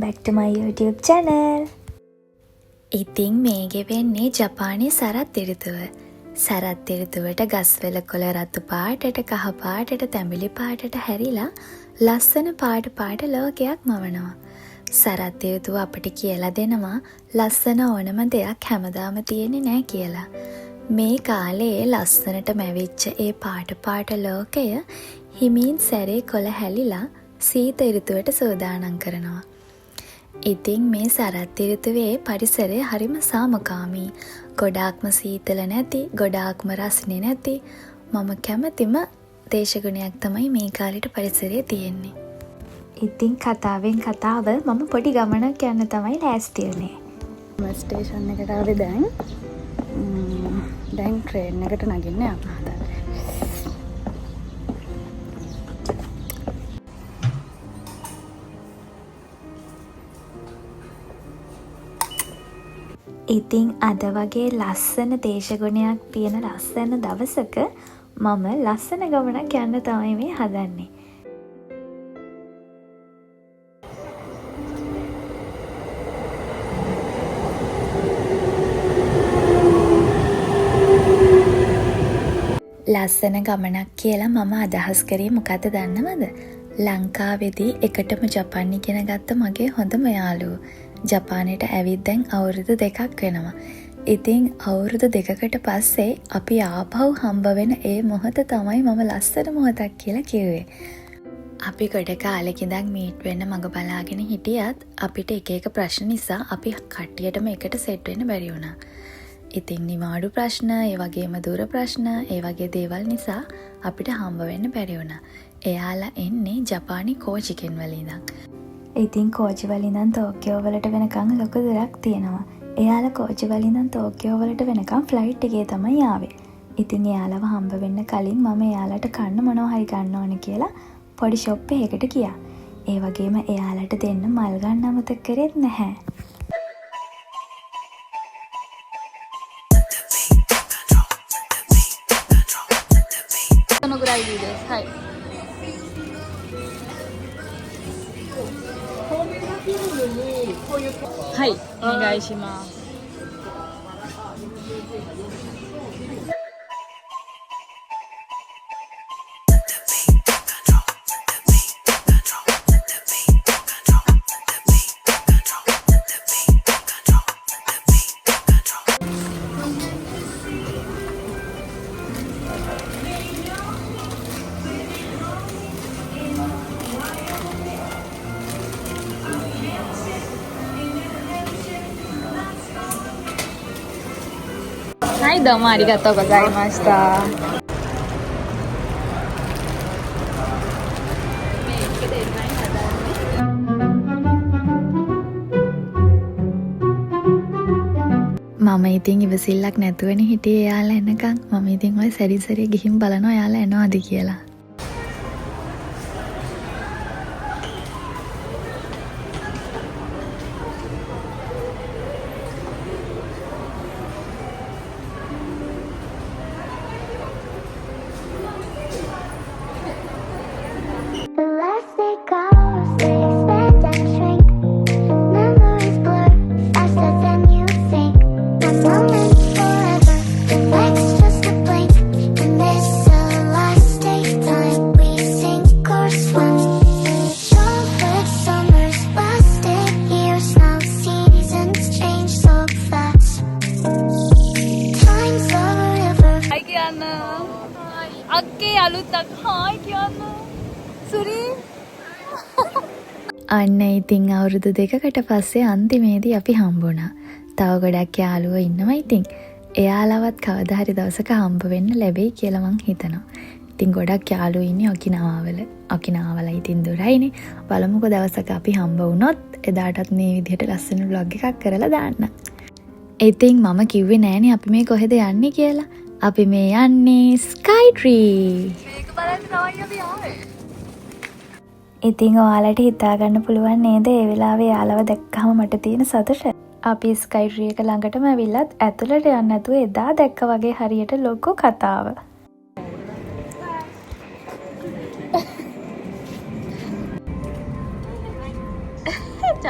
back to my YouTube channel. ඉතින් මේකෙ වෙන්නේ ජපානයේ සරත් ඍතුව. සරත් ඍතුවට ගස්වැල කොළ රතු පාටට කහ පාටට තැඹිලි පාටට හැරිලා ලස්සන පාට ලෝකයක් මවනවා. සරත් ඍතුව අපිට කියලා දෙනවා ලස්සන ඕනම දෙයක් හැමදාම තියෙන්නේ නැහැ කියලා. මේ කාලේ ලස්සනට මැවිච්ච ඒ පාට ලෝකය හිමින් සැරේ කොළ හැලිලා සීත ඍතුවට සූදානම් කරනවා. ඉතින් මේ සරත් ඍතුවේ පරිසරය හරිම සාමකාමී. ගොඩාක්ම සීතල නැති, ගොඩාක්ම රස්නේ නැති. මම කැමතිම දේශගුණයක් තමයි මේ කාලේට පරිසරයේ තියෙන්නේ. ඉතින් කතාවෙන් කතාව මම පොඩි ගමනක් යන්න තමයි ලෑස්ති වෙන්නේ. බස් ස්ටේෂන් එකට ආවේ දැන්. දැන් ට්‍රේන් එකට නගින්න යනවා. ඉතින් අද වගේ ලස්සන දේශගුණයක් තියෙන ලස්සන දවසක මම ලස්සන ගමනක් යන්න තමයි මේ හදන්නේ. ලස්සන ගමනක් කියලා මම අදහස් කරේ මොකද්ද දන්නවද? ලංකාවේදී එකටම ජපාන් ඉගෙන ගත්ත මගේ හොඳම යාළුවෝ. ජපානයට ඇවිත් දැන් අවුරුදු 2ක් වෙනවා. ඉතින් අවුරුදු 2කට පස්සේ අපි ආපහු හම්බ වෙන ඒ මොහොත තමයි මම ලස්සන මොහොතක් කියලා කිව්වේ. අපි ගොඩ කාලෙක ඉඳන් මීට් වෙන්න මඟ බලාගෙන හිටියත් අපිට එක එක ප්‍රශ්න නිසා අපි කට්ටියටම එකට සෙට් වෙන්න බැරි වුණා. ඉතින් නිවාඩු ප්‍රශ්න, ඒ වගේම දුර ප්‍රශ්න, ඒ වගේ දේවල් නිසා අපිට හම්බ වෙන්න බැරි වුණා. එයාලා එන්නේ ජපානි කෝචිකෙන් වල ඉඳන්. ඉතින් කෝචි වල ඉඳන් ටෝකියෝ වලට වෙනකන් ලොකු දුරක් තියෙනවා. එයාලා කෝචි වල ඉඳන් ටෝකියෝ වලට වෙනකන් ෆ්ලයිට් එකේ තමයි ආවේ. ඉතින් එයාලව හම්බ වෙන්න කලින් මම එයාලට කන්න මොනවා හරි ගන්න ඕන කියලා පොඩි ෂොප් එකකට ගියා. ඒ වගේම එයාලට දෙන්න මල් ගන්න අමතක කරෙත් නැහැ.はい、お願いします。はい、どうもありがとうございました。මම ඉතින් ඉවසිල්ලක් නැතුවනේ හිටියේ එයාලා එනකන්. මම ඉතින් ඔය සැරිසරේ ගිහින් බලනවා එයාලා එනවද කියලා. අන්න ඉතින් අවුරුදු 2කට පස්සේ අන්තිමේදී අපි හම්බුණා. තව ගොඩක් යාළුවෝ ඉන්නවා ඉතින්. එයාලවත් කවදා හරි දවසක හම්බ වෙන්න ලැබෙයි කියලා මං හිතනවා. ඉතින් ගොඩක් යාළුවෝ ඉන්නේ ඔකිනාවාවල. ඔකිනාවාවල ඉතින් දුරයිනේ. බලමුකෝ දවසක අපි හම්බ වුණොත් එදාටත් මේ විදිහට ලස්සන vlog එකක් කරලා දාන්න. ඉතින් මම කිව්වේ නෑනේ අපි මේ කොහෙද යන්නේ කියලා. අපි මේ යන්නේ ස්කයි ට්‍රී. මේක බලන්න තමයි අපි ආවේ. ඉතින් ඔයාලට හිතා ගන්න පුළුවන් නේද ඒ වෙලාවේ යාළුව දැක්කම මට තියෙන සතුට. අපි ස්කයි ට්‍රී එක ළඟටම ඇවිල්ලත් ඇතුළට යන්න නැතුව එදා දැක්ක වගේ හරියට ලොකු කතාව.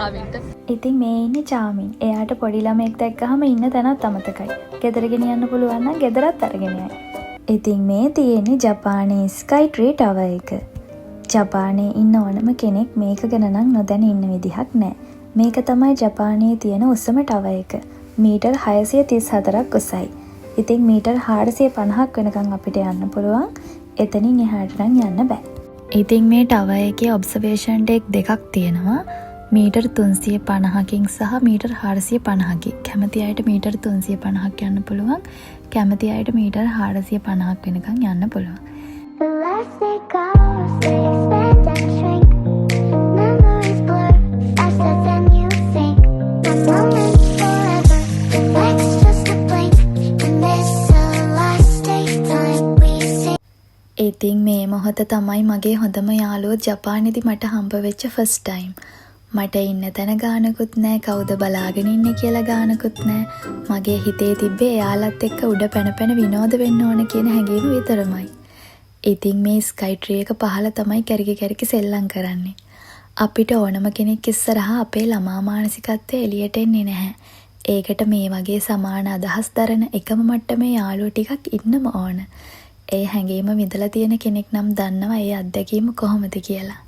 චාමින්ට. ඉතින් මේ ඉන්නේ චාමින්. එයාට පොඩි ළමෙක් දැක්කහම ඉන්න තැනත් අමතකයි. ගෙදර ගෙනියන්න පුළුවන් නම් ගෙදරත් අරගෙන යයි. ඉතින් මේ තියෙන්නේ ජපානයේ ස්කයි ට්‍රී ටවර් එක. ජපානයේ ඉන්න ඕනම කෙනෙක් මේක ගැන නම් නොදැන ඉන්න විදිහක් නැහැ. මේක තමයි ජපානයේ තියෙන උසම ටවර් එක. මීටර් 634ක් උසයි. ඉතින් මීටර් 450ක් වෙනකන් අපිට යන්න පුළුවන්. එතනින් එහාට නම් යන්න බෑ. ඉතින් මේ ටවර් එකේ ඔබ්සර්වේෂන් ඩෙක් දෙකක් තියෙනවා. මීටර් 350කින් සහ මීටර් 450කින්. කැමති අයට මීටර් 350ක් යන්න පුළුවන්. කැමති අයට මීටර් 450ක් වෙනකන් යන්න පුළුවන්. ඉතින් මේ මොහොත තමයි මගේ හොඳම යාළුවෝ ජපානයේදී මට හම්බ වෙච්ච ෆස්ට් ටයිම්. මට ඉන්න තැන ගානකුත් නෑ, කවුද බලාගෙන ඉන්නේ කියලා ගානකුත් නෑ. මගේ හිතේ තිබ්බේ එයාලත් එක්ක උඩ පැන විනෝද වෙන්න ඕන කියන හැඟීම විතරමයි. ඉතින් මේ ස්කයි ට්‍රී එක පහළ තමයි කැරකි සෙල්ලම් කරන්නේ. අපිට ඕනම කෙනෙක් ඉස්සරහා අපේ ළමා මානසිකත්වය එළියට එන්නේ නැහැ. ඒකට මේ වගේ සමාන අදහස් දරන එකම මට්ටමේ යාළුවෝ ටිකක් ඉන්නම ඕන. ඒ හැඟීම විඳලා තියෙන කෙනෙක් නම් දන්නවා ඒ අත්දැකීම කොහොමද කියලා.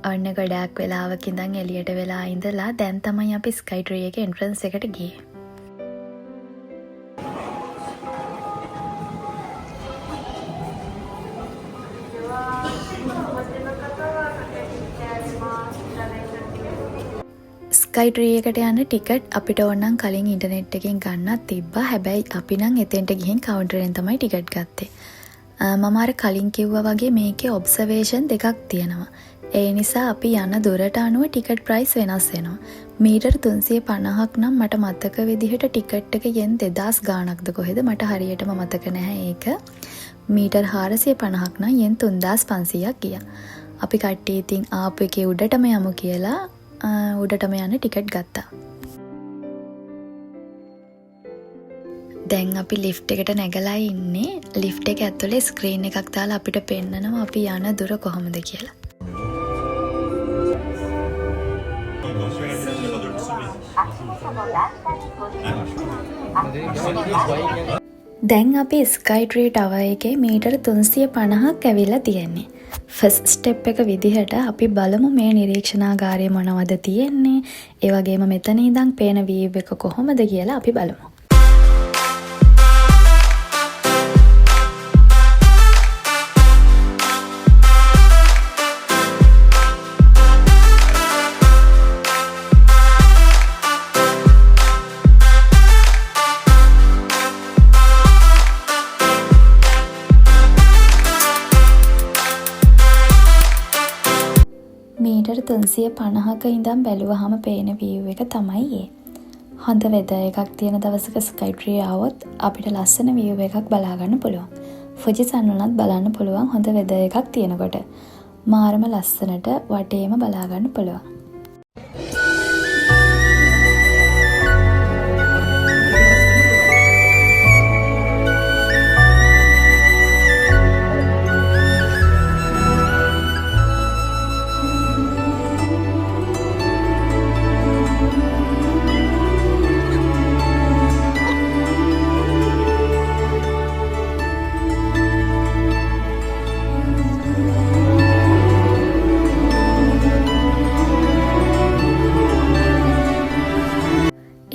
ඔන්න ගොඩාක් වෙලාවක ඉඳන් එළියට වෙලා ඉඳලා දැන් තමයි අපි ස්කයි ට්‍රී එකේ එන්ට්‍රන්ස් එකට ගියේ. ස්කයි ට්‍රී එකට යන්න ටිකට් අපිට ඕනනම් කලින් ඉන්ටර්නෙට් එකෙන් ගන්නත් තිබ්බා. හැබැයි අපි නම් එතෙන්ට ගිහින් කවුන්ටරෙන් තමයි ටිකට් ගත්තේ. මම අර කලින් කිව්වා වගේ මේකේ ඔබ්සර්වේෂන් දෙකක් තියෙනවා. ඒ නිසා අපි යන දුරට අනුව ටිකට් ප්‍රයිස් වෙනස් වෙනවා. මීටර් 350ක් නම් මට මතක විදිහට ටිකට් එක යෙන් 2000 ගාණක්ද කොහෙද මට හරියටම මතක නැහැ ඒක. මීටර් 450ක් නම් යෙන් 3500ක් ගියා. අපි කට්ටිය ඉතින් ආපු එකේ උඩටම යමු කියලා උඩටම යන ටිකට් ගත්තා. දැන් අපි ලිෆ්ට් එකට නැගලා ඉන්නේ. ලිෆ්ට් එක ඇතුලේ ස්ක්‍රීන් එකක් දාලා අපිට පෙන්නනවා අපි යන දුර කොහොමද කියලා. දැන් අපි ස්කයි ට්‍රී ටවර් එකේ මීටර් 350ක් ඇවිල්ලා තියෙන්නේ. ෆස්ට් ස්ටෙප් එක විදිහට අපි බලමු මේ නිරීක්ෂණාගාරයේ මොනවද තියෙන්නේ. ඒ වගේම මෙතන ඉඳන් පේන වීව් එක කොහොමද කියලා අපි බලමු. මීටර් 350ක ඉඳන් බැලුවහම පේන වීව් එක තමයි ඒ. හොඳ වෙදර් එකක් තියෙන දවසක ස්කයි ට්‍රී ආවොත් අපිට ලස්සන වීව් එකක් බලා ගන්න පුළුවන්. ෆුජි සන් උනත් බලන්න පුළුවන් හොඳ වෙදර් එකක් තියෙනකොට. මාරම ලස්සනට වටේම බලා ගන්න පුළුවන්.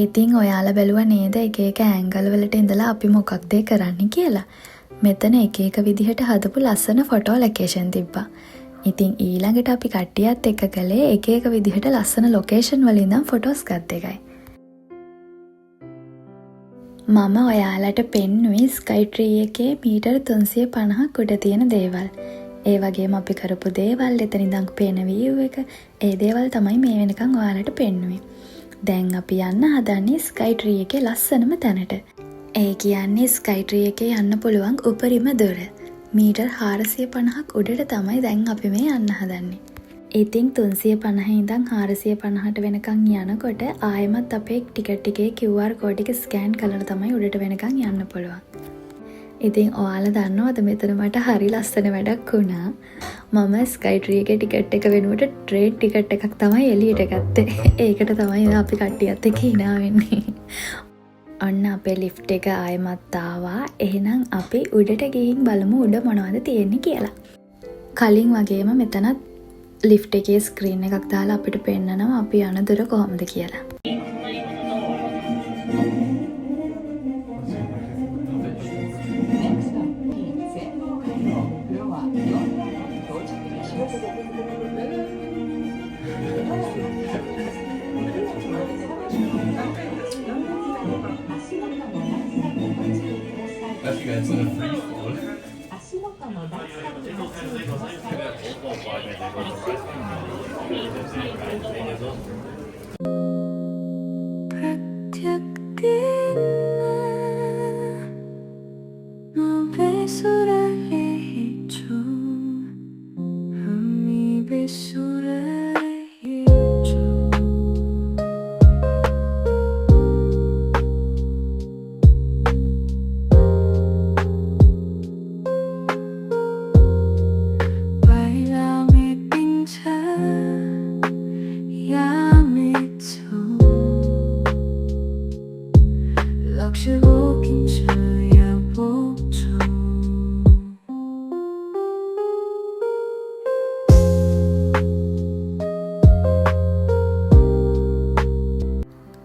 ඉතින් ඔයාලා බැලුවා නේද එක එක ඇන්ගල් වලට ඉඳලා අපි මොකක්ද කරන්නේ කියලා. මෙතන එක එක විදිහට හදපු ලස්සන ෆොටෝ ලොකේෂන් තිබ්බා. ඉතින් ඊළඟට අපි කට්ටියත් එක්ක කළේ එක එක විදිහට ලස්සන ලොකේෂන් වල ඉඳන් ෆොටෝස් ගත්ත එකයි. මම ඔයාලට පෙන්නුවේ ස්කයි ට්‍රී එකේ මීටර් 350ක් උඩ තියෙන දේවල්. ඒ වගේම අපි කරපු දේවල්, එතන ඉඳන් පේන view එක, ඒ දේවල් තමයි මේ වෙනකන් ඔයාලට පෙන්නුවේ. දැන් අපි යන්න හදන්නේ ස්කයි ට්‍රී එකේ ලස්සනම තැනට. ඒ කියන්නේ ස්කයි ට්‍රී එකේ යන්න පුළුවන් උපරිම දුර. මීටර් 450ක් උඩට තමයි දැන් අපි මේ යන්න හදන්නේ. ඉතින් 350 ඉඳන් 450ට වෙනකන් යනකොට ආයෙමත් අපේ ටිකට් එකේ QR කෝඩ් එක ස්කෑන් කරලා තමයි උඩට වෙනකන් යන්න පුළුවන්. ඉතින් ඔයාලා දන්නවද මෙතන මට හරි ලස්සන වැඩක් වුණා. මම ස්කයි ට්‍රී එකේ ටිකට් එක වෙනුවට ට්‍රේන් ටිකට් එකක් තමයි එළියට ගත්තේ. ඒකට තමයි අපි කට්ටියත් එක්ක hina වෙන්නේ. අන්න අපේ ලිෆ්ට් එක ආයෙමත් ආවා. එහෙනම් අපි උඩට ගිහින් බලමු උඩ මොනවද තියෙන්නේ කියලා. කලින් වගේම මෙතනත් ලිෆ්ට් එකේ ස්ක්‍රීන් එකක් දාලා අපිට පෙන්නනවා අපි යන දුර කොහොමද කියලා.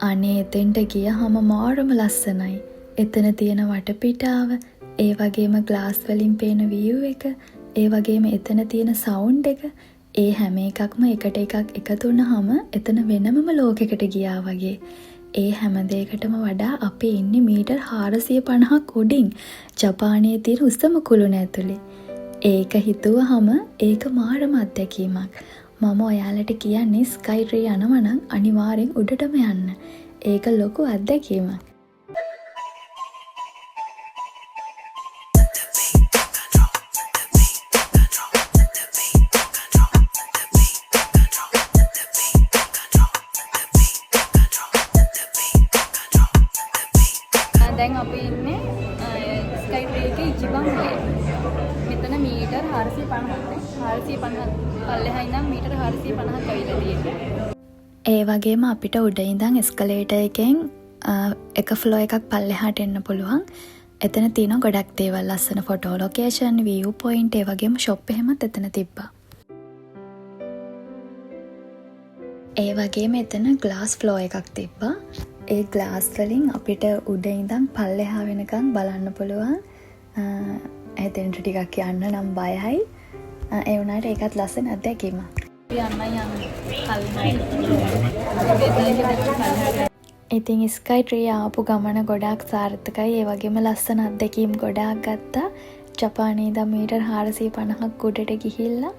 අනේ එතෙන්ට ගියහම මාරම ලස්සනයි. එතන තියෙන වටපිටාව, ඒ වගේම ග්ලාස් වලින් පේන view එක, ඒ වගේම එතන තියෙන sound එක, ඒ හැම එකක්ම එකට එකක් එකතු වුණාම එතන වෙනමම ලෝකයකට ගියා වගේ. ඒ හැම දෙයකටම වඩා අපි ඉන්නේ මීටර් 450ක් උඩින් ජපානයේ තියෙන උසම කුළුණ ඇතුලේ. ඒක හිතුවහම ඒක මාරම අත්දැකීමක්. මම ඔයාලට කියන්නේ ස්කයි ට්‍රී යනවා නම් අනිවාර්යෙන් උඩටම යන්න. ඒක ලොකු අත්දැකීමක්. දැන් අපි ඉන්නේ ස්කයි ට්‍රී එකේ ඉචිබන් ලේ. මෙතන මීටර් 450ක්. 450 පල්ලෙහා ඉඳන් මීටර් 450ක් ඇවිල්ලා තියෙන්නේ. ඒ වගේම අපිට උඩ ඉඳන් එස්කලේටර් එකෙන් එක ෆ්ලෝ එකක් පල්ලෙහාට එන්න පුළුවන්. එතන තියෙන ගොඩක් දේවල්, ලස්සන ෆොටෝ ලොකේෂන්, view point, ඒ වගේම shop එහෙමත් එතන තිබ්බා. ඒ වගේම එතන glass floor එකක් තිබ්බා. ඒ glass වලින් අපිට උඩ ඉඳන් පල්ලෙහා වෙනකන් බලන්න පුළුවන්. එතෙන්ට ටිකක් යන්න නම් බයයි. ඒ වුණාට ඒකත් ලස්සන අත්දැකීමක්. ඉතින් ස්කයි ට්‍රී ආපු ගමන ගොඩාක් සාර්ථකයි. ඒ වගේම ලස්සන අත්දැකීම් ගොඩාක් ගත්තා. ජපානයේ ඉඳන් මීටර් 450ක් උඩට ගිහිල්ලා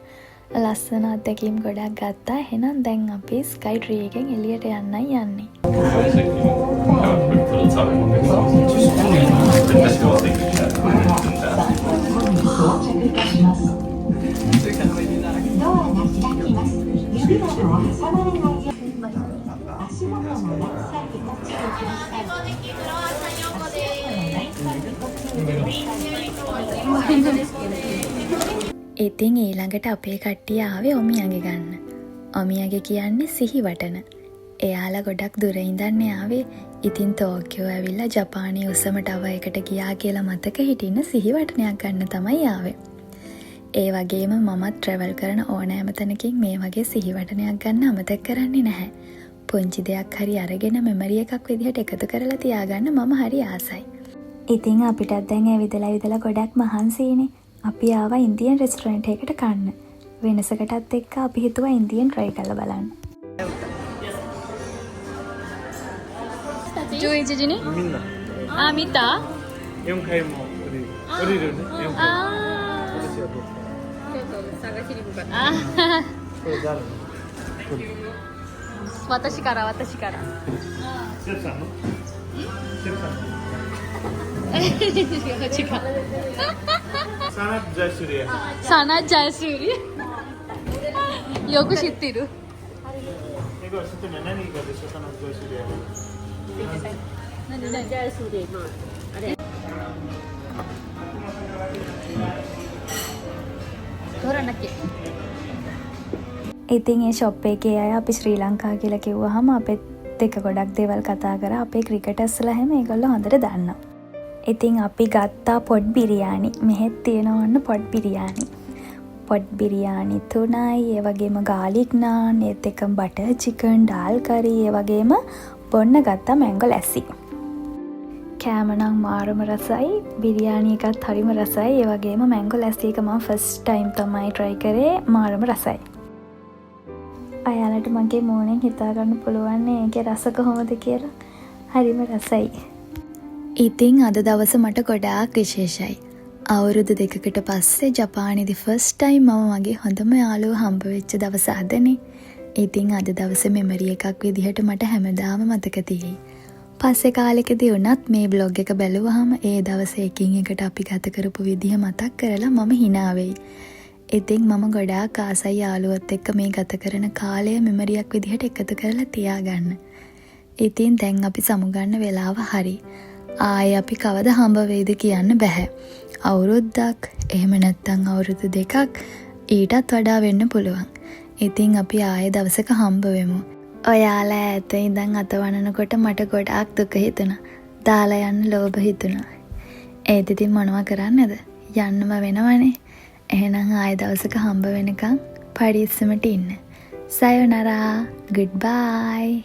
ලස්සන අත්දැකීම් ගොඩාක් ගත්තා. එහෙනම් දැන් අපි ස්කයි ට්‍රී එකෙන් එළියට යන්නයි යන්නේ. ඉතින් ඊළඟට අපේ කට්ටිය ආවේ ඔමියගේ ගන්න. ඔමියගේ කියන්නේ සිහිවටන. එයාලා ගොඩක් දුර ඉඳන් ආවේ. ඉතින් ටෝකියෝ ඇවිල්ලා ජපානයේ උසම ටවර් එකට ගියා කියලා මතක හිටින්න සිහිවටනයක් ගන්න තමයි ආවේ. ඒ වගේම මමත් ට්‍රැවල් කරන ඕනෑම තැනකින් මේ වගේ සිහිවටනයක් ගන්න අමතක කරන්නේ නැහැ. පුංචි දෙයක් හරි අරගෙන මෙමරි එකක් විදිහට එකතු කරලා තියාගන්න මම හරි ආසයි. ඉතින් අපිටත් දැන් ඇවිදලා ගොඩක් මහන්සියිනේ. අපි ආවා ඉන්දියන් රෙස්ටොරන්ට් එකකට කන්න. වෙනසකටත් එක්ක අපි හිතුවා ඉන්දියන් try කරලා බලන්න. ජෝයිජිනි? මිතා? 4回も降りるね。4回。あー。私からසනත් ජයසූරිය යෝග සිත්තිරු තොරණකේ ඉතින් ඒ ෂොප් එකේ අය අපි ශ්‍රී ලංකා කියලා කිව්වහම අපෙත් එක ගොඩක් දේවල් කතා කරා. අපේ ක්‍රිකටර්ස්ලා හැම ඒගොල්ලෝ හොඳට දන්නවා. ඉතින් අපි ගත්තා පොඩ් බිරියානි. මෙහෙත් තියෙනවන්න පොඩ් බිරියානි. පොඩ් බිරියානි 3යි. ඒ වගේම ගාලික් නාන්, ඒත් එක්කම බටර් චිකන්, ඩාල් කරි, ඒ වගේම බොන්න ගත්තා මැංගෝ ලැස්සි. කෑම නම් මාරම රසයි. බිරියානි එකත් හරිම රසයි. ඒ වගේම මැංගෝ ලැස්සි එක මම ෆස්ට් ටයිම් තමයි try කරේ. මාරම රසයි. අයාලට මගේ මූණෙන් හිතාගන්න පුළුවන් ඒකේ රස කොහොමද කියලා. හරිම රසයි. ඉතින් අද දවස මට ගොඩාක් විශේෂයි. අවුරුදු 2කට පස්සේ ජපානයේදී ෆස්ට් ටයිම් මම මගේ හොඳම යාළුවා හම්බ වෙච්ච දවස අදනේ. ඉතින් අද දවසේ මෙමරි එකක් විදිහට මට හැමදාම මතක තියෙයි. පස්සේ කාලෙකදී වුණත් මේ බ්ලොග් එක බැලුවාම ඒ දවසේ එකින් එකට අපි ගත කරපු විදිහ මතක් කරලා මම hina වෙයි. ඉතින් මම ගොඩාක් ආසයි යාළුවොත් එක්ක මේ ගත කරන කාලය මෙමරියක් විදිහට එකතු කරලා තියාගන්න. ඉතින් දැන් අපි සමුගන්න වෙලාව හරි. ආයේ අපි කවද හම්බ වෙයිද කියන්න බෑ. අවුරුද්දක් එහෙම නැත්නම් අවුරුදු 2ක් ඊටත් වඩා වෙන්න පුළුවන්. ඉතින් අපි ආයේ දවසක හම්බ වෙමු. ඔයාලා ඈත ඉඳන් අතවනනකොට මට ගොඩාක් දුක හිතුණා. දාලා යන්න ලෝභ හිතුණා. ඒත් ඉතින් මොනව කරන්නද? යන්නම වෙනවනේ. එහෙනම් ආයේ දවසක හම්බ වෙනකන් පරිස්සමට ඉන්න. sayonara. Goodbye.